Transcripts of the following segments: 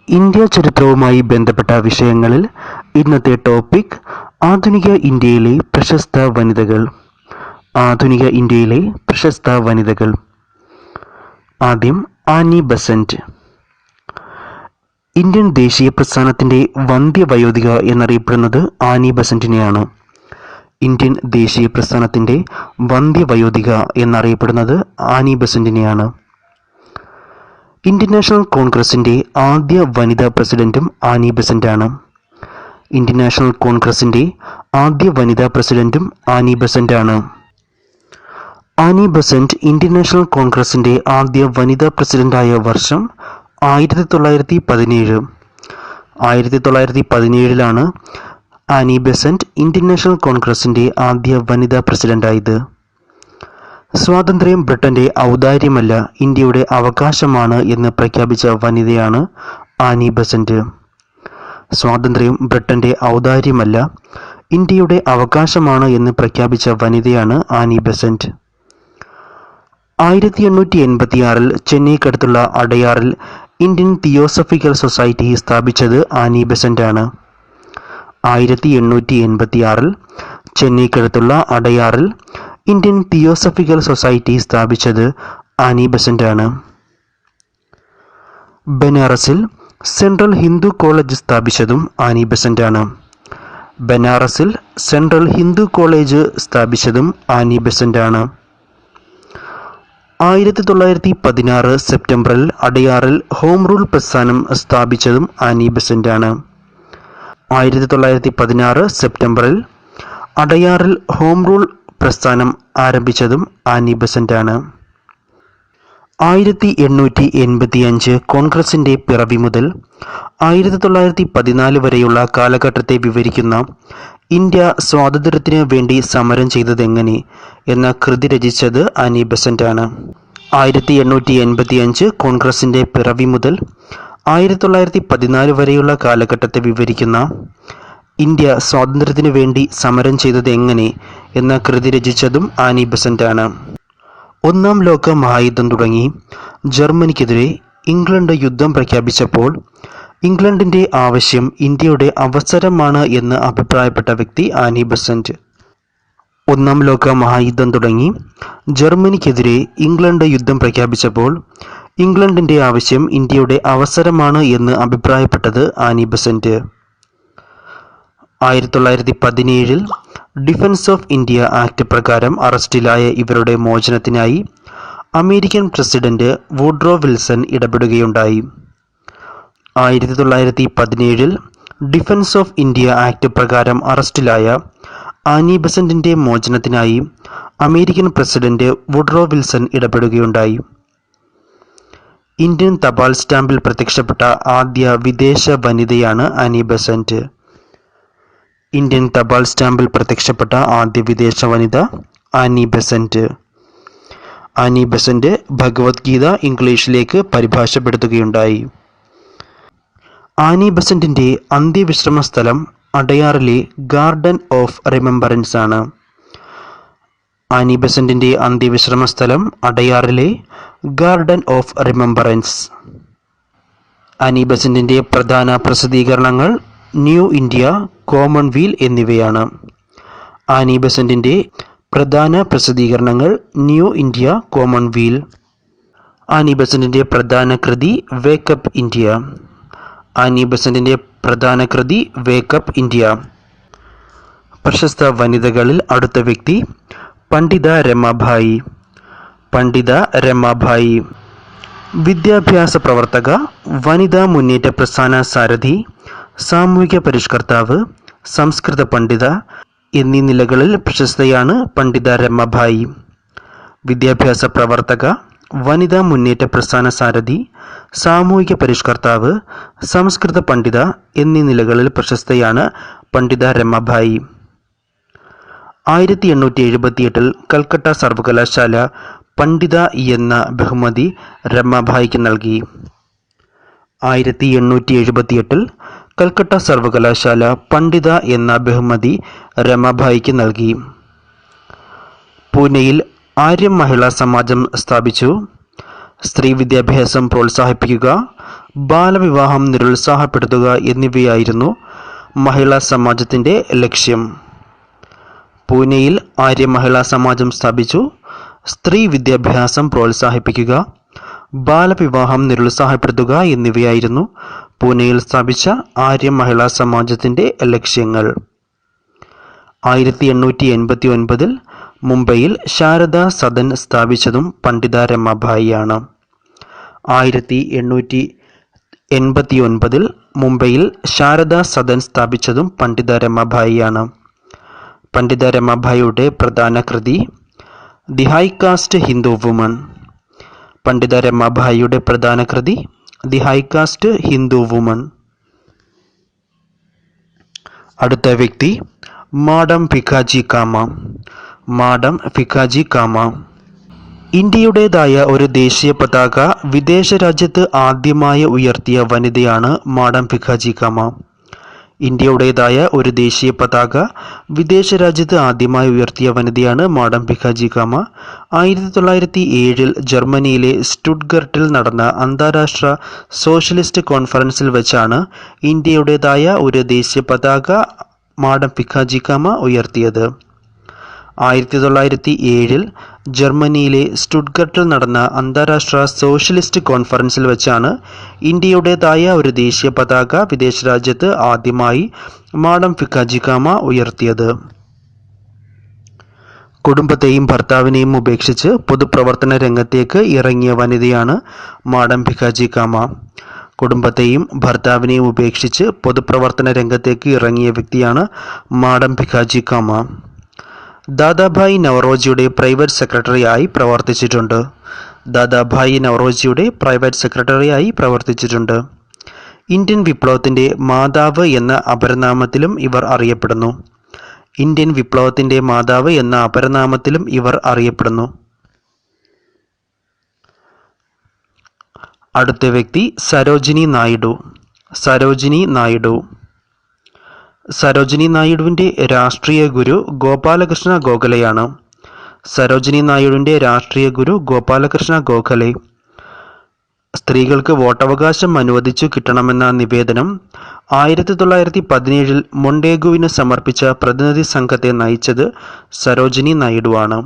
India ചരിത്രവുമായി ബന്ധപ്പെട്ട വിഷയങ്ങളിൽ ഇന്നത്തെ ടോപ്പിക് ആധുനിക ഇന്ത്യയിലെ പ്രശസ്ത വനിതകൾ. ആധുനിക ഇന്ത്യയിലെ പ്രശസ്ത വനിതകൾ. ആദ്യം ആനി ബസന്റ്. ഇന്ത്യൻ ദേശീയ പ്രസ്ഥാനത്തിന്റെ വന്ധ്യവയോധിക എന്നറിയപ്പെടുന്നത് ആനി ബസന്റിനെയാണ്. ഇന്ത്യൻ ദേശീയ പ്രസ്ഥാനത്തിന്റെ വന്ധ്യവയോധിക എന്നറിയപ്പെടുന്നത് ആനി ബസന്റിനെയാണ്. ഇന്ത്യൻ നാഷണൽ കോൺഗ്രസിന്റെ ആദ്യ വനിതാ പ്രസിഡന്റും ആനി ബസന്റാണ്. ഇന്ത്യൻ നാഷണൽ കോൺഗ്രസിന്റെ ആദ്യ വനിതാ പ്രസിഡന്റും ആനി ബസന്റാണ്. ആനി ബസന്റ് ഇന്ത്യൻ നാഷണൽ കോൺഗ്രസിന്റെ ആദ്യ വനിതാ പ്രസിഡന്റായ വർഷം 1917. 1917 ആനി ബസന്റ് ഇന്ത്യൻ നാഷണൽ കോൺഗ്രസിന്റെ ആദ്യ വനിതാ പ്രസിഡന്റായത്. സ്വാതന്ത്ര്യം ബ്രിട്ടന്റെ ഔദാര്യമല്ല, ഇന്ത്യയുടെ അവകാശമാണ് എന്ന് പ്രഖ്യാപിച്ച വനിതയാണ് ആനി ബസന്റ്. സ്വാതന്ത്ര്യം ബ്രിട്ടന്റെ ഔദാര്യമല്ല, ഇന്ത്യയുടെ അവകാശമാണ് എന്ന് പ്രഖ്യാപിച്ച വനിതയാണ് ആനി ബസന്റ്. 1886 ചെന്നൈക്കടുത്തുള്ള അടയാറിൽ ഇന്ത്യൻ തിയോസഫിക്കൽ സൊസൈറ്റി സ്ഥാപിച്ചത് ആനി ബസന്റാണ്. 1886 ചെന്നൈക്കടുത്തുള്ള അടയാറിൽ ഇന്ത്യൻ തിയോസഫിക്കൽ സൊസൈറ്റി സ്ഥാപിച്ചത് ആനി ബസന്റാണ്. ബനാറസിൽ സെൻട്രൽ ഹിന്ദു കോളേജ് സ്ഥാപിച്ചതും ആനി ബസന്റാണ്. ബനാറസിൽ സെൻട്രൽ ഹിന്ദു കോളേജ് സ്ഥാപിച്ചതും ആനി ബസന്റാണ്. 1916 സെപ്റ്റംബറിൽ അടയാറിൽ ഹോം റൂൾ പ്രസ്ഥാനം സ്ഥാപിച്ചതും ആനി ബസന്റാണ്. 1916 സെപ്റ്റംബറിൽ അടയാറിൽ ഹോം റൂൾ പ്രസ്ഥാനം ആരംഭിച്ചതും ആനി ബസന്റാണ്. 1885 കോൺഗ്രസിന്റെ പിറവി മുതൽ 1914 വരെയുള്ള കാലഘട്ടത്തെ വിവരിക്കുന്ന ഇന്ത്യ സ്വാതന്ത്ര്യത്തിന് വേണ്ടി സമരം ചെയ്തതെങ്ങനെ എന്ന കൃതി രചിച്ചത് ആനി ബസന്റാണ്. 1885 കോൺഗ്രസിന്റെ പിറവി മുതൽ 1914 വരെയുള്ള കാലഘട്ടത്തെ വിവരിക്കുന്ന ഇന്ത്യ സ്വാതന്ത്ര്യത്തിന് വേണ്ടി സമരം ചെയ്തത് എങ്ങനെ എന്ന കൃതി രചിച്ചതും ആനി ബസന്റാണ്. ഒന്നാം ലോക മഹായുദ്ധം തുടങ്ങി ജർമ്മനിക്കെതിരെ ഇംഗ്ലണ്ട് യുദ്ധം പ്രഖ്യാപിച്ചപ്പോൾ ഇംഗ്ലണ്ടിന്റെ ആവശ്യം ഇന്ത്യയുടെ അവസരമാണ് എന്ന് അഭിപ്രായപ്പെട്ട വ്യക്തി ആനി ബസന്റ്. ഒന്നാം ലോക മഹായുദ്ധം തുടങ്ങി ജർമ്മനിക്കെതിരെ ഇംഗ്ലണ്ട് യുദ്ധം പ്രഖ്യാപിച്ചപ്പോൾ ഇംഗ്ലണ്ടിന്റെ ആവശ്യം ഇന്ത്യയുടെ അവസരമാണ് എന്ന് അഭിപ്രായപ്പെട്ടത് Annie Besant. 1917 defence of India act പ്രകാരം അറസ്റ്റിലായ ഇവരുടെ മോചനത്തിനായി അമേരിക്കൻ പ്രസിഡന്റ് വുഡ്രോ വിൽസൺ ഇടപെടുകയുണ്ടായി. 1917 ഡിഫൻസ് ഓഫ് ഇന്ത്യ ആക്ട് പ്രകാരം അറസ്റ്റിലായ ആനി ബസന്റിന്റെ മോചനത്തിനായി അമേരിക്കൻ പ്രസിഡന്റ് വുഡ്രോ വിൽസൺ ഇടപെടുകയുണ്ടായി. ഇന്ത്യൻ തപാൽ സ്റ്റാമ്പിൽ പ്രത്യക്ഷപ്പെട്ട ആദ്യ വിദേശ വനിതയാണ് ആനി ബസന്റ്. ഇന്ത്യൻ തപാൽ സ്റ്റാമ്പിൽ പ്രത്യക്ഷപ്പെട്ട ആദ്യ വിദേശ വനിത Annie Besant. Annie Besant Bhagavad Gita ഇംഗ്ലീഷിലേക്ക് പരിഭാഷപ്പെടുത്തുകയുണ്ടായി. ആനി ബസന്റിന്റെ അന്ത്യവിശ്രമ സ്ഥലം അടയാറിലെ ഗാർഡൻ ഓഫ് റിമംബറൻസ് ആണ്. ആനി ബസന്റിന്റെ അന്ത്യവിശ്രമ സ്ഥലം അടയാറിലെ ഗാർഡൻ ഓഫ് റിമംബറൻസ്. ആനി ബസന്റിന്റെ പ്രധാന പ്രസിദ്ധീകരണങ്ങൾ ന്യൂ ഇന്ത്യ, കോമൺവീൽ എന്നിവയാണ്. ആനി ബസന്റിന്റെ പ്രധാന പ്രസിദ്ധീകരണങ്ങൾ ന്യൂ ഇന്ത്യ, കോമൺവീൽ. ആനി ബസന്റിന്റെ പ്രധാന കൃതി വേക്കപ്പ് ഇന്ത്യ. ആനി ബസന്റിന്റെ പ്രധാന കൃതി വേക്കപ്പ് ഇന്ത്യ. പ്രശസ്ത വനിതകളിൽ അടുത്ത വ്യക്തി പണ്ഡിത രമാഭായി. പണ്ഡിത രമാഭായി വിദ്യാഭ്യാസ പ്രവർത്തക, വനിതാ മുന്നേറ്റ പ്രസ്ഥാന സാരഥി, സാമൂഹിക പരിഷ്കർത്താവ്, സംസ്കൃത പണ്ഡിത എന്നീ നിലകളിൽ പ്രശസ്തയാണ് പണ്ഡിത രമാഭായി. വിദ്യാഭ്യാസ പ്രവർത്തക, വനിതാ മുന്നേറ്റ പ്രസ്ഥാന സാരഥി, സാമൂഹിക പരിഷ്കർത്താവ്, സംസ്കൃത പണ്ഡിത എന്നീ നിലകളിൽ പ്രശസ്തയാണ് പണ്ഡിത രമാഭായി. 1878 കൽക്കട്ട സർവകലാശാല പണ്ഡിത എന്ന ബഹുമതി രമാഭായിക്ക് നൽകി. 1878 കൽക്കട്ട സർവകലാശാല പണ്ഡിത എന്ന ബഹുമതി രമാഭായിക്ക് നൽകി. പൂനെയിൽ ആര്യ മഹിളാ സമാജം സ്ഥാപിച്ചു. സ്ത്രീ വിദ്യാഭ്യാസം പ്രോത്സാഹിപ്പിക്കുക, ബാലവിവാഹം നിരുത്സാഹപ്പെടുത്തുക എന്നിവയായിരുന്നു മഹിളാ സമാജത്തിൻ്റെ ലക്ഷ്യം. പൂനെയിൽ ആര്യ മഹിളാ സമാജം സ്ഥാപിച്ചു. സ്ത്രീ വിദ്യാഭ്യാസം പ്രോത്സാഹിപ്പിക്കുക, ബാലവിവാഹം നിരുത്സാഹപ്പെടുത്തുക എന്നിവയായിരുന്നു പൂനെയിൽ സ്ഥാപിച്ച ആര്യ മഹിളാ സമാജത്തിൻ്റെ ലക്ഷ്യങ്ങൾ. 1889 മുംബൈയിൽ ശാരദാ സദൻ സ്ഥാപിച്ചതും പണ്ഡിത രമാബായിയാണ്. 1889 മുംബൈയിൽ ശാരദാ സദൻ സ്ഥാപിച്ചതും പണ്ഡിത രമാബായിയാണ്. പണ്ഡിത രമാബായിയുടെ പ്രധാന കൃതി the high cast Hindu woman. പണ്ഡിത രമാബായിയുടെ പ്രധാന കൃതി the high cast Hindu woman. അടുത്ത വ്യക്തി മാഡം ഭിക്കാജി കാമ. മാഡം ഭിക്കാജി കാമ ഇന്ത്യയുടേതായ ഒരു ദേശീയ പതാക വിദേശ രാജ്യത്ത് ആദ്യമായി ഉയർത്തിയ വനിതയാണ് മാഡം ഭിക്കാജി കാമ. ഇന്ത്യയുടേതായ ഒരു ദേശീയ പതാക വിദേശ രാജ്യത്ത് ആദ്യമായി ഉയർത്തിയ വനിതയാണ് മാഡം ഭിക്കാജി കാമ. 1907 ജർമ്മനിയിലെ സ്റ്റുട്ട്ഗർട്ടിൽ നടന്ന അന്താരാഷ്ട്ര സോഷ്യലിസ്റ്റ് കോൺഫറൻസിൽ വെച്ചാണ് ഇന്ത്യയുടേതായ ഒരു ദേശീയ പതാക മാഡം ഭിക്കാജി കാമ ഉയർത്തിയത്. 1907 ജർമ്മനിയിലെ സ്റ്റുട്ട്ഗർട്ടിൽ നടന്ന അന്താരാഷ്ട്ര സോഷ്യലിസ്റ്റ് കോൺഫറൻസിൽ വെച്ചാണ് ഇന്ത്യയുടേതായ ഒരു ദേശീയ പതാക വിദേശ രാജ്യത്ത് ആദ്യമായി മാഡം ഭിക്കാജി കാമ ഉയർത്തിയത്. കുടുംബത്തെയും ഭർത്താവിനെയും ഉപേക്ഷിച്ച് പൊതുപ്രവർത്തന രംഗത്തേക്ക് ഇറങ്ങിയ വനിതയാണ് മാഡം ഭിക്കാജി കാമ. കുടുംബത്തെയും ഭർത്താവിനെയും ഉപേക്ഷിച്ച് പൊതുപ്രവർത്തന രംഗത്തേക്ക് ഇറങ്ങിയ വ്യക്തിയാണ് മാഡം ഭിക്കാജി കാമ. ദാദാഭായ് നവറോജിയുടെ പ്രൈവറ്റ് സെക്രട്ടറിയായി പ്രവർത്തിച്ചിട്ടുണ്ട്. ദാദാഭായ് നവറോജിയുടെ പ്രൈവറ്റ് സെക്രട്ടറിയായി പ്രവർത്തിച്ചിട്ടുണ്ട്. ഇന്ത്യൻ വിപ്ലവത്തിൻ്റെ മാതാവ് എന്ന അപരനാമത്തിലും ഇവർ അറിയപ്പെടുന്നു. ഇന്ത്യൻ വിപ്ലവത്തിൻ്റെ മാതാവ് എന്ന അപരനാമത്തിലും ഇവർ അറിയപ്പെടുന്നു. അടുത്ത വ്യക്തി സരോജിനി നായിഡു. സരോജിനി നായിഡു സരോജിനി നായിഡുവിൻ്റെ രാഷ്ട്രീയ ഗുരു ഗോപാലകൃഷ്ണ ഗോഖലെയാണ്. സരോജിനി നായിഡുവിൻ്റെ രാഷ്ട്രീയ ഗുരു ഗോപാലകൃഷ്ണ ഗോഖലെ. സ്ത്രീകൾക്ക് വോട്ടവകാശം അനുവദിച്ചു കിട്ടണമെന്ന നിവേദനം 1917 മൊണ്ടേഗുവിന് സമർപ്പിച്ച പ്രതിനിധി സംഘത്തെ നയിച്ചത് സരോജിനി നായിഡുവാണ്.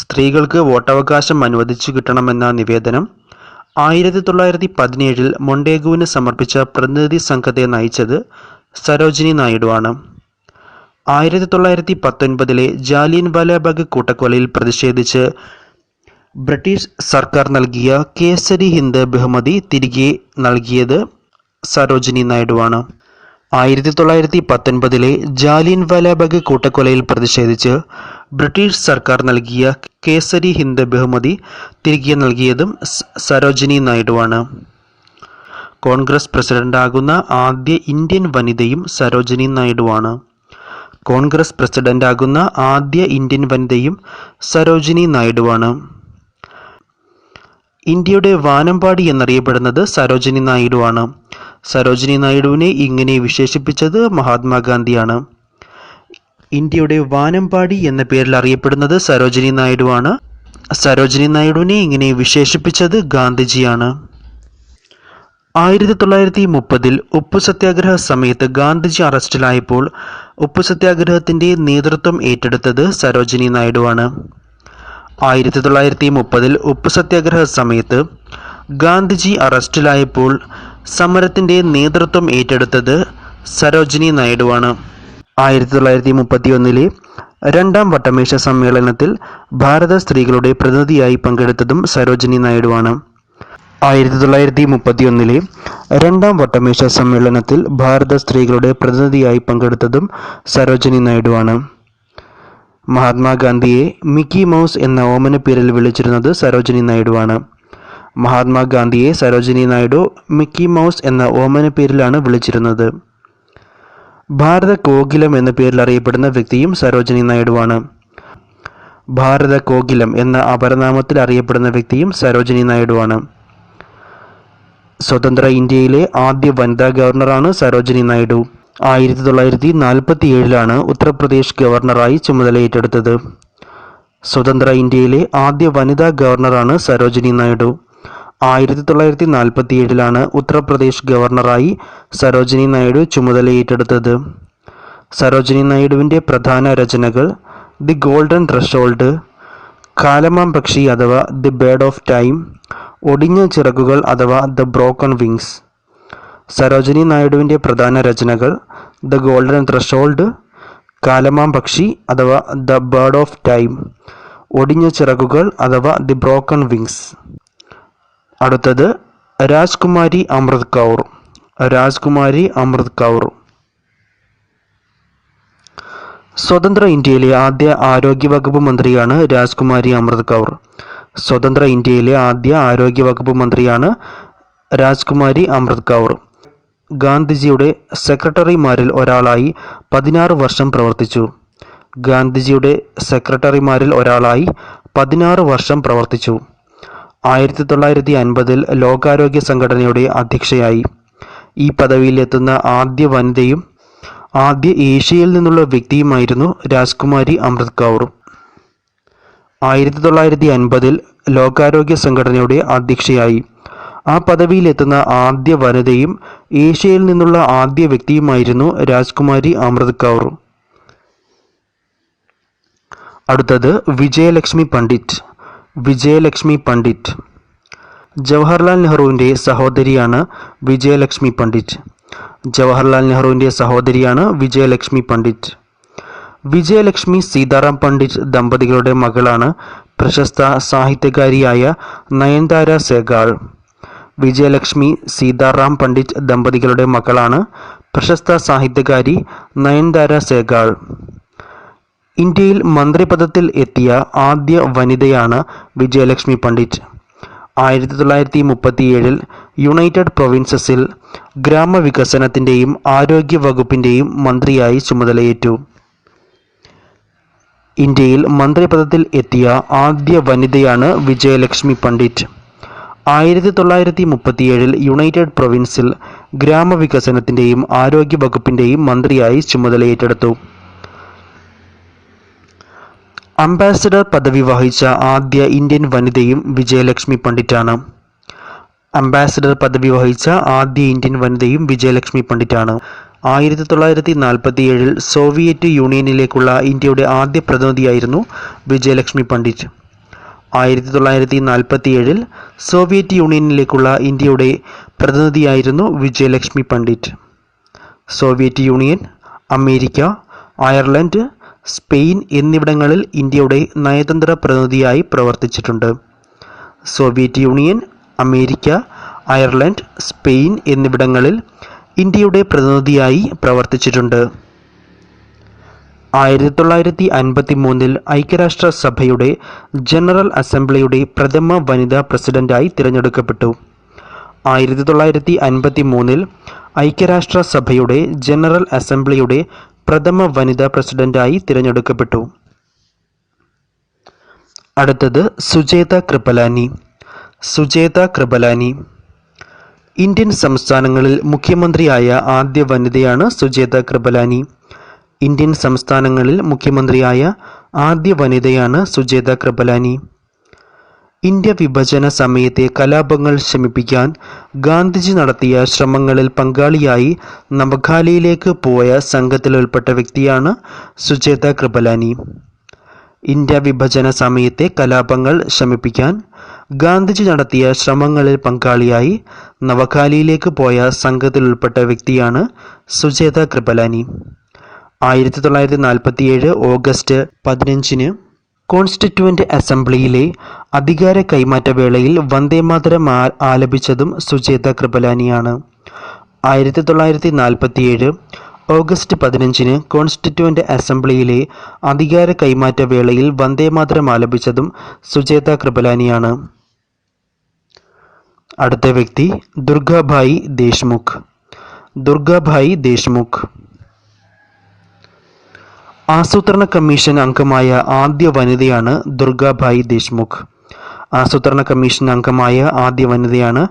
സ്ത്രീകൾക്ക് വോട്ടവകാശം അനുവദിച്ചു കിട്ടണമെന്ന നിവേദനം 1917 മൊണ്ടേഗുവിന് സമർപ്പിച്ച പ്രതിനിധി സംഘത്തെ നയിച്ചത് സരോജിനി നായിഡുവാണ്. 1919 ജാലിയൻ വാലാബാഗ് കൂട്ടക്കൊലയിൽ പ്രതിഷേധിച്ച് ബ്രിട്ടീഷ് സർക്കാർ നൽകിയ കേസരി ഹിന്ദ് ബഹുമതി തിരികെ നൽകിയത് സരോജിനി നായിഡുവാണ്. 1919 ജാലിയൻ വാലാബാഗ് കൂട്ടക്കൊലയിൽ പ്രതിഷേധിച്ച് ബ്രിട്ടീഷ് സർക്കാർ നൽകിയ കേസരി ഹിന്ദ് ബഹുമതി തിരികെ നൽകിയതും സരോജിനി നായിഡുവാണ്. കോൺഗ്രസ് പ്രസിഡന്റാകുന്ന ആദ്യ ഇന്ത്യൻ വനിതയും സരോജിനി നായിഡുവാണ്. കോൺഗ്രസ് പ്രസിഡന്റാകുന്ന ആദ്യ ഇന്ത്യൻ വനിതയും സരോജിനി നായിഡുവാണ്. ഇന്ത്യയുടെ വാനമ്പാടി എന്നറിയപ്പെടുന്നത് സരോജിനി നായിഡുവാണ്. സരോജിനി നായിഡുവിനെ ഇങ്ങനെ വിശേഷിപ്പിച്ചത് മഹാത്മാഗാന്ധിയാണ്. ഇന്ത്യയുടെ വാനമ്പാടി എന്ന പേരിൽ അറിയപ്പെടുന്നത് സരോജിനി നായിഡുവാണ്. സരോജിനി നായിഡുവിനെ ഇങ്ങനെ വിശേഷിപ്പിച്ചത് ഗാന്ധിജിയാണ്. 1930 ഉപ്പു സത്യാഗ്രഹ സമയത്ത് ഗാന്ധിജി അറസ്റ്റിലായപ്പോൾ ഉപ്പു സത്യാഗ്രഹത്തിൻ്റെ നേതൃത്വം ഏറ്റെടുത്തത് സരോജിനി നായിഡുവാണ്. 1930 ഉപ്പു സത്യാഗ്രഹ സമയത്ത് ഗാന്ധിജി അറസ്റ്റിലായപ്പോൾ സമരത്തിൻ്റെ നേതൃത്വം ഏറ്റെടുത്തത് സരോജിനി നായിഡുവാണ്. 1931 രണ്ടാം വട്ടമേശ സമ്മേളനത്തിൽ ഭാരത സ്ത്രീകളുടെ പ്രതിനിധിയായി പങ്കെടുത്തതും സരോജിനി നായിഡുവാണ്. 1931 രണ്ടാം വട്ടമേശ സമ്മേളനത്തിൽ ഭാരത സ്ത്രീകളുടെ പ്രതിനിധിയായി പങ്കെടുത്തതും സരോജിനി നായിഡുവാണ്. മഹാത്മാഗാന്ധിയെ മിക്കി മൗസ് എന്ന ഓമന പേരിൽ വിളിച്ചിരുന്നത് സരോജിനി നായിഡുവാണ്. മഹാത്മാഗാന്ധിയെ സരോജിനി നായിഡു മിക്കി മൗസ് എന്ന ഓമന പേരിലാണ് വിളിച്ചിരുന്നത്. ഭാരത കോകിലം എന്ന പേരിൽ അറിയപ്പെടുന്ന വ്യക്തിയും സരോജിനി നായിഡുവാണ്. ഭാരത കോകിലം എന്ന അപരനാമത്തിൽ അറിയപ്പെടുന്ന വ്യക്തിയും സരോജിനി നായിഡുവാണ്. സ്വതന്ത്ര ഇന്ത്യയിലെ ആദ്യ വനിതാ ഗവർണറാണ് സരോജിനി നായിഡു. 1947 ഉത്തർപ്രദേശ് ഗവർണറായി ചുമതലയേറ്റെടുത്തത്. സ്വതന്ത്ര ഇന്ത്യയിലെ ആദ്യ വനിതാ ഗവർണറാണ് സരോജിനി നായിഡു. 1947 ഉത്തർപ്രദേശ് ഗവർണറായി സരോജിനി നായിഡു ചുമതലയേറ്റെടുത്തത്. സരോജിനി നായിഡുവിൻ്റെ പ്രധാന രചനകൾ ദി ഗോൾഡൻ ത്രഷോൾഡ്, കാലമാം പക്ഷി അഥവാ ദി ബേർഡ് ഓഫ് ടൈം, ഒടിഞ്ഞ ചിറകുകൾ അഥവാ ദ ബ്രോക്കൺ വിങ്സ്. സരോജിനി നായിഡുവിൻ്റെ പ്രധാന രചനകൾ ദ ഗോൾഡൻ ത്രഷോൾഡ്, കാലമാം പക്ഷി അഥവാ ദ ബേർഡ് ഓഫ് ടൈം, ഒടിഞ്ഞ ചിറകുകൾ അഥവാ ദി ബ്രോക്കൺ വിങ്സ്. അടുത്തത് രാജ്കുമാരി അമൃത് കൗർ. രാജ്കുമാരി അമൃത് കൗർ സ്വതന്ത്ര ഇന്ത്യയിലെ ആദ്യ ആരോഗ്യവകുപ്പ് മന്ത്രിയാണ് രാജ്കുമാരി അമൃത് കൗർ. സ്വതന്ത്ര ഇന്ത്യയിലെ ആദ്യ ആരോഗ്യവകുപ്പ് മന്ത്രിയാണ് രാജ്കുമാരി അമൃത് കൗർ. ഗാന്ധിജിയുടെ സെക്രട്ടറിമാരിൽ ഒരാളായി 16 വർഷം പ്രവർത്തിച്ചു. ഗാന്ധിജിയുടെ സെക്രട്ടറിമാരിൽ ഒരാളായി 16 വർഷം പ്രവർത്തിച്ചു. 1950 ലോകാരോഗ്യ സംഘടനയുടെ അധ്യക്ഷയായി. ഈ പദവിയിലെത്തുന്ന ആദ്യ വനിതയും ആദ്യ ഏഷ്യയിൽ നിന്നുള്ള വ്യക്തിയുമായിരുന്നു രാജ്കുമാരി അമൃത് കൗർ. 1950 ലോകാരോഗ്യ സംഘടനയുടെ അധ്യക്ഷയായി. ആ പദവിയിലെത്തുന്ന ആദ്യ വനിതയും ഏഷ്യയിൽ നിന്നുള്ള ആദ്യ വ്യക്തിയുമായിരുന്നു രാജ്കുമാരി അമൃത് കൗർ. അടുത്തത് വിജയലക്ഷ്മി പണ്ഡിറ്റ്. വിജയലക്ഷ്മി പണ്ഡിറ്റ് ജവഹർലാൽ നെഹ്റുവിൻ്റെ സഹോദരിയാണ് വിജയലക്ഷ്മി പണ്ഡിറ്റ്. ജവഹർലാൽ നെഹ്റുവിൻ്റെ സഹോദരിയാണ് വിജയലക്ഷ്മി പണ്ഡിറ്റ്. വിജയലക്ഷ്മി സീതാറാം പണ്ഡിറ്റ് ദമ്പതികളുടെ മകളാണ് പ്രശസ്ത സാഹിത്യകാരിയായ നയൻതാര സെഹ്ഗാൾ. വിജയലക്ഷ്മി സീതാറാം പണ്ഡിറ്റ് ദമ്പതികളുടെ മകളാണ് പ്രശസ്ത സാഹിത്യകാരി നയൻതാര സെഹ്ഗാൾ. ഇന്ത്യയിൽ മന്ത്രിപദത്തിൽ എത്തിയ ആദ്യ വനിതയാണ് വിജയലക്ഷ്മി പണ്ഡിറ്റ്. 1937 യുണൈറ്റഡ് പ്രൊവിൻസസിൽ ഗ്രാമവികസനത്തിൻ്റെയും ആരോഗ്യ വകുപ്പിൻ്റെയും മന്ത്രിയായി ചുമതലയേറ്റു. ഇന്ത്യയിൽ മന്ത്രിപദത്തിൽ എത്തിയ ആദ്യ വനിതയാണ് വിജയലക്ഷ്മി പണ്ഡിറ്റ്. 1937 യുണൈറ്റഡ് പ്രൊവിൻസിൽ ഗ്രാമവികസനത്തിൻ്റെയും ആരോഗ്യ വകുപ്പിൻ്റെയും മന്ത്രിയായി ചുമതലയേറ്റെടുത്തു. അംബാസഡർ പദവി വഹിച്ച ആദ്യ ഇന്ത്യൻ വനിതയും വിജയലക്ഷ്മി പണ്ഡിറ്റാണ്. അംബാസഡർ പദവി വഹിച്ച ആദ്യ ഇന്ത്യൻ വനിതയും വിജയലക്ഷ്മി പണ്ഡിറ്റാണ്. 1947 സോവിയറ്റ് യൂണിയനിലേക്കുള്ള ഇന്ത്യയുടെ ആദ്യ പ്രതിനിധിയായിരുന്നു വിജയലക്ഷ്മി പണ്ഡിറ്റ്. 1947 സോവിയറ്റ് യൂണിയനിലേക്കുള്ള ഇന്ത്യയുടെ പ്രതിനിധിയായിരുന്നു Vijayalakshmi Pandit. Soviet Union, America, Ireland, Spain എന്നിവിടങ്ങളിൽ ഇന്ത്യയുടെ നയതന്ത്ര പ്രതിനിധിയായി പ്രവർത്തിച്ചിട്ടുണ്ട്. Soviet Union, America, Ireland, Spain എന്നിവിടങ്ങളിൽ ഇന്ത്യയുടെ പ്രതിനിധിയായി പ്രവർത്തിച്ചിട്ടുണ്ട്. 1953 ഐക്യരാഷ്ട്രസഭയുടെ ജനറൽ അസംബ്ലിയുടെ പ്രഥമ വനിതാ പ്രസിഡന്റായി തിരഞ്ഞെടുക്കപ്പെട്ടു. 1953 ഐക്യരാഷ്ട്രസഭയുടെ ജനറൽ അസംബ്ലിയുടെ പ്രഥമ വനിതാ പ്രസിഡന്റായി തിരഞ്ഞെടുക്കപ്പെട്ടു. അടുത്തത് സുചേത കൃപലാനി. സുചേത കൃപലാനി ഇന്ത്യൻ സംസ്ഥാനങ്ങളിൽ മുഖ്യമന്ത്രിയായ ആദ്യ വനിതയാണ് സുചേത കൃപലാനി. ഇന്ത്യൻ സംസ്ഥാനങ്ങളിൽ മുഖ്യമന്ത്രിയായ ആദ്യ വനിതയാണ് സുചേത കൃപലാനി. ഇന്ത്യ വിഭജന സമയത്തെ കലാപങ്ങൾ ശമിപ്പിക്കാൻ ഗാന്ധിജി നടത്തിയ ശ്രമങ്ങളിൽ പങ്കാളിയായി നവഖാലിയിലേക്ക് പോയ സംഘത്തിലുൾപ്പെട്ട വ്യക്തിയാണ് സുചേത കൃപലാനി. ഇന്ത്യ വിഭജന സമയത്തെ കലാപങ്ങൾ ശമിപ്പിക്കാൻ ഗാന്ധിജി നടത്തിയ ശ്രമങ്ങളിൽ പങ്കാളിയായി നവഖാലിയിലേക്ക് പോയ സംഘത്തിലുൾപ്പെട്ട വ്യക്തിയാണ് സുചേത കൃപലാനി. 1947 ഓഗസ്റ്റ് 15 കോൺസ്റ്റിറ്റ്യൂവൻ്റ് അസംബ്ലിയിലെ അധികാര കൈമാറ്റ വേളയിൽ വന്ദേമാതരം ആലപിച്ചതും സുചേത കൃപലാനിയാണ്. 1947 ഓഗസ്റ്റ് 15 കോൺസ്റ്റിറ്റ്യൂവൻ്റ് അസംബ്ലിയിലെ അധികാര കൈമാറ്റ വേളയിൽ വന്ദേമാതരം ആലപിച്ചതും സുചേത കൃപലാനിയാണ്. അടുത്ത വ്യക്തി ദുർഗാഭായി ദേശ്മുഖ്. ദുർഗാഭായി ദേശ്മുഖ് ആസൂത്രണ കമ്മീഷൻ അംഗമായ ആദ്യ വനിതയാണ് ദുർഗാഭായി ദേശ്മുഖ്. ആസൂത്രണ കമ്മീഷൻ അംഗമായ ആദ്യ വനിതയാണ്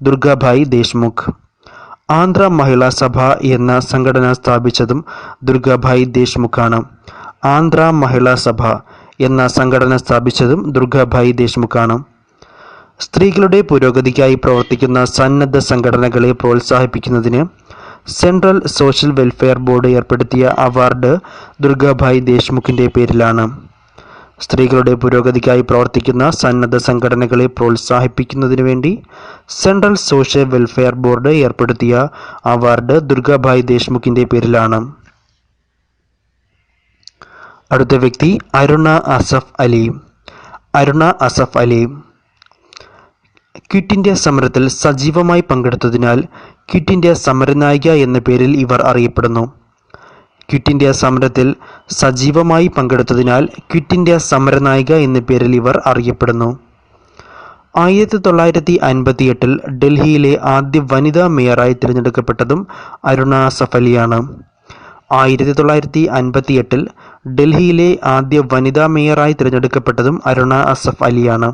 ദുർഗാഭായി ദേശ്മുഖ്. ആന്ധ്ര മഹിളാ സഭ എന്ന സംഘടന സ്ഥാപിച്ചതും ദുർഗാഭായി ദേശ്മുഖാണ്. ആന്ധ്ര മഹിളാ സഭ എന്ന സംഘടന സ്ഥാപിച്ചതും ദുർഗാഭായി ദേശ്മുഖാണ്. സ്ത്രീകളുടെ പുരോഗതിക്കായി പ്രവർത്തിക്കുന്ന സന്നദ്ധ സംഘടനകളെ പ്രോത്സാഹിപ്പിക്കുന്നതിന് സെൻട്രൽ സോഷ്യൽ വെൽഫെയർ ബോർഡ് ഏർപ്പെടുത്തിയ അവാർഡ് ദുർഗാഭായ് ദേശ്മുഖിൻ്റെ പേരിലാണ്. സ്ത്രീകളുടെ പുരോഗതിക്കായി പ്രവർത്തിക്കുന്ന സന്നദ്ധ സംഘടനകളെ പ്രോത്സാഹിപ്പിക്കുന്നതിനു വേണ്ടി സെൻട്രൽ സോഷ്യൽ വെൽഫെയർ ബോർഡ് ഏർപ്പെടുത്തിയ അവാർഡ് ദുർഗാഭായ് ദേശ്മുഖിൻ്റെ പേരിലാണ്. അടുത്ത വ്യക്തി അരുണ അസഫ് അലി. അരുണ അസഫ് അലി ക്വിറ്റ് ഇന്ത്യ സമരത്തിൽ സജീവമായി പങ്കെടുത്തതിനാൽ ക്വിറ്റ് ഇന്ത്യ സമരനായിക എന്ന പേരിൽ ഇവർ അറിയപ്പെടുന്നു. ക്വിറ്റ് ഇന്ത്യ സമരത്തിൽ സജീവമായി പങ്കെടുത്തതിനാൽ ക്വിറ്റ് ഇന്ത്യ സമരനായിക എന്ന പേരിൽ ഇവർ അറിയപ്പെടുന്നു. 1958 ഡൽഹിയിലെ ആദ്യ വനിതാ മേയറായി തിരഞ്ഞെടുക്കപ്പെട്ടതും അരുണ അസഫ് അലിയാണ്. 1958 ഡൽഹിയിലെ ആദ്യ വനിതാ മേയറായി തിരഞ്ഞെടുക്കപ്പെട്ടതും അരുണ അസഫ് അലിയാണ്.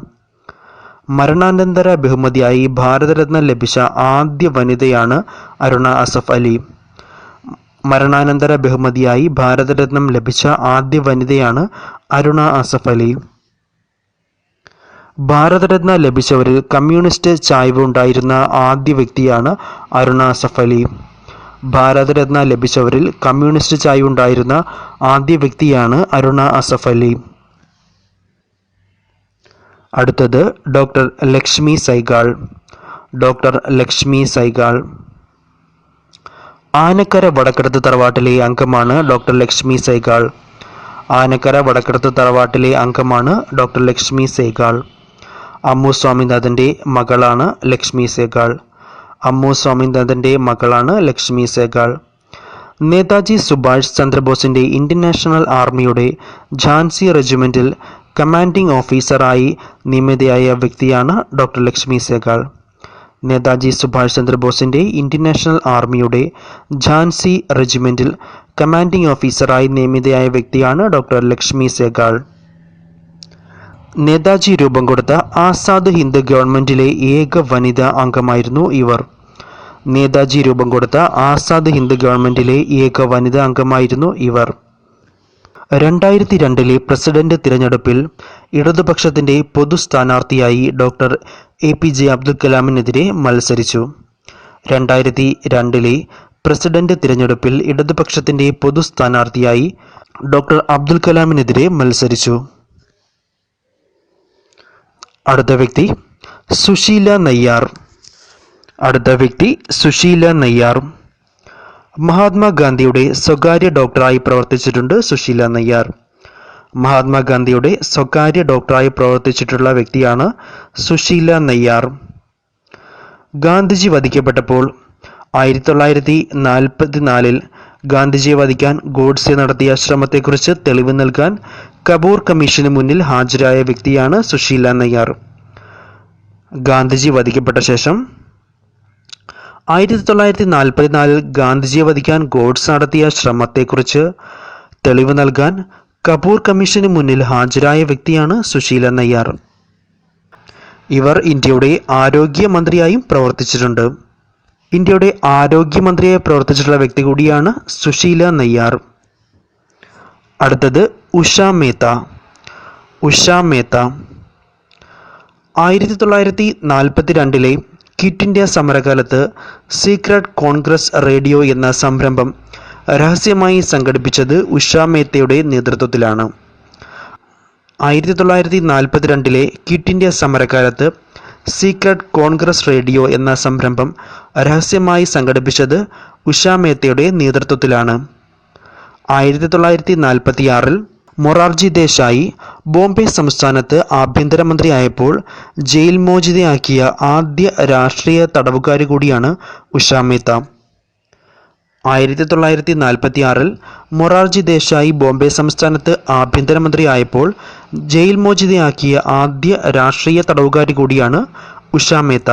മരണാനന്തര ബഹുമതിയായി ഭാരതരത്ന ലഭിച്ച ആദ്യ വനിതയാണ് അരുണ അസഫ് അലി. മരണാനന്തര ബഹുമതിയായി ഭാരതരത്നം ലഭിച്ച ആദ്യ വനിതയാണ് അരുണ അസഫ് അലി. ഭാരതരത്ന ലഭിച്ചവരിൽ കമ്മ്യൂണിസ്റ്റ് ചായ്വ് ഉണ്ടായിരുന്ന ആദ്യ വ്യക്തിയാണ് അരുണ അസഫ് അലി. ഭാരതരത്ന ലഭിച്ചവരിൽ കമ്മ്യൂണിസ്റ്റ് ചായ്വ് ഉണ്ടായിരുന്ന ആദ്യ വ്യക്തിയാണ് അരുണ അസഫ് അലി. അടുത്തത് ഡോക്ടർ ലക്ഷ്മി സൈഗാൾ. ഡോക്ടർ ലക്ഷ്മി സൈഗാൾ ആനക്കര വടക്കടത്ത് തറവാട്ടിലെ അംഗമാണ് ഡോക്ടർ ലക്ഷ്മി സൈഗാൾ. ആനക്കര വടക്കടത്ത് തറവാട്ടിലെ അംഗമാണ് ഡോക്ടർ ലക്ഷ്മി സൈഗാൾ. അമ്മു സ്വാമിനാഥൻ്റെ മകളാണ് ലക്ഷ്മി സൈഗാൾ. അമ്മു സ്വാമിനാഥൻ്റെ മകളാണ് ലക്ഷ്മി സൈഗാൾ. നേതാജി സുഭാഷ് ചന്ദ്രബോസിൻ്റെ ഇന്ത്യൻ നാഷണൽ ആർമിയുടെ ഝാൻസി റെജിമെൻറ്റിൽ കമാൻഡിംഗ് ഓഫീസറായി നിയമിതയായ വ്യക്തിയാണ് ഡോക്ടർ ലക്ഷ്മി സൈഗാൾ. നേതാജി സുഭാഷ് ചന്ദ്രബോസിൻ്റെ ഇന്ത്യൻ നാഷണൽ ആർമിയുടെ ഝാൻസി റെജിമെൻറ്റിൽ കമാൻഡിംഗ് ഓഫീസറായി നിയമിതയായ വ്യക്തിയാണ് ഡോക്ടർ ലക്ഷ്മി സൈഗാൾ. നേതാജി രൂപം കൊടുത്ത ആസാദ് ഹിന്ദ് ഗവൺമെൻറ്റിലെ ഏക വനിതാ അംഗമായിരുന്നു ഇവർ. നേതാജി രൂപം കൊടുത്ത ആസാദ് ഹിന്ദ് ഗവൺമെൻറ്റിലെ ഏക വനിതാ അംഗമായിരുന്നു ഇവർ. 2002 പ്രസിഡന്റ് തിരഞ്ഞെടുപ്പിൽ ഇടതുപക്ഷത്തിൻ്റെ പൊതു സ്ഥാനാർത്ഥിയായി ഡോക്ടർ APJ അബ്ദുൽ കലാമിനെതിരെ മത്സരിച്ചു. 2002 പ്രസിഡന്റ് തിരഞ്ഞെടുപ്പിൽ ഇടതുപക്ഷത്തിൻ്റെ പൊതു സ്ഥാനാർത്ഥിയായി ഡോക്ടർ അബ്ദുൽ കലാമിനെതിരെ മത്സരിച്ചു. അടുത്ത വ്യക്തി സുശീല നയ്യാർ. അടുത്ത വ്യക്തി സുശീല നയ്യാർ മഹാത്മാഗാന്ധിയുടെ സ്വകാര്യ ഡോക്ടറായി പ്രവർത്തിച്ചിട്ടുണ്ട്. സുശീല നയ്യാർ മഹാത്മാഗാന്ധിയുടെ സ്വകാര്യ ഡോക്ടറായി പ്രവർത്തിച്ചിട്ടുള്ള വ്യക്തിയാണ് സുശീല നയ്യാർ. ഗാന്ധിജി വധിക്കപ്പെട്ടപ്പോൾ 1944 ഗാന്ധിജിയെ വധിക്കാൻ ഗോഡ്സെ നടത്തിയ ശ്രമത്തെക്കുറിച്ച് തെളിവ് നൽകാൻ കപൂർ കമ്മീഷന് മുന്നിൽ ഹാജരായ വ്യക്തിയാണ് സുശീല നയ്യാർ. ഗാന്ധിജി വധിക്കപ്പെട്ട ശേഷം 1944 ഗാന്ധിജിയെ വധിക്കാൻ ഗോഡ്സെ നടത്തിയ ശ്രമത്തെക്കുറിച്ച് തെളിവ് നൽകാൻ കപൂർ കമ്മീഷന് മുന്നിൽ ഹാജരായ വ്യക്തിയാണ് സുശീല നയ്യാർ. ഇവർ ഇന്ത്യയുടെ ആരോഗ്യമന്ത്രിയായും പ്രവർത്തിച്ചിട്ടുണ്ട്. ഇന്ത്യയുടെ ആരോഗ്യമന്ത്രിയായി പ്രവർത്തിച്ചിട്ടുള്ള വ്യക്തി കൂടിയാണ് സുശീല നയ്യാർ. അടുത്തത് ഉഷ മേത്ത. ഉഷ മേത്ത 1942 ക്വിറ്റ് ഇന്ത്യ സമരകാലത്ത് സീക്രട്ട് കോൺഗ്രസ് റേഡിയോ എന്ന സംരംഭം രഹസ്യമായി സംഘടിപ്പിച്ചത് ഉഷ മേത്തയുടെ നേതൃത്വത്തിലാണ്. 1942 ക്വിറ്റ് ഇന്ത്യ സമരകാലത്ത് സീക്രട്ട് കോൺഗ്രസ് റേഡിയോ എന്ന സംരംഭം രഹസ്യമായി സംഘടിപ്പിച്ചത് ഉഷ മേത്തയുടെ നേതൃത്വത്തിലാണ്. 1946 മൊറാർജി ദേശായി ബോംബെ സംസ്ഥാനത്ത് ആഭ്യന്തരമന്ത്രിയായപ്പോൾ ജയിൽ മോചിതയാക്കിയ ആദ്യ രാഷ്ട്രീയ തടവുകാരി കൂടിയാണ് ഉഷ മേത്ത. 1946 മൊറാർജി ദേശായി ബോംബെ സംസ്ഥാനത്ത് ആഭ്യന്തരമന്ത്രിയായപ്പോൾ ജയിൽ മോചിതയാക്കിയ ആദ്യ രാഷ്ട്രീയ തടവുകാരി കൂടിയാണ് ഉഷ മേത്ത.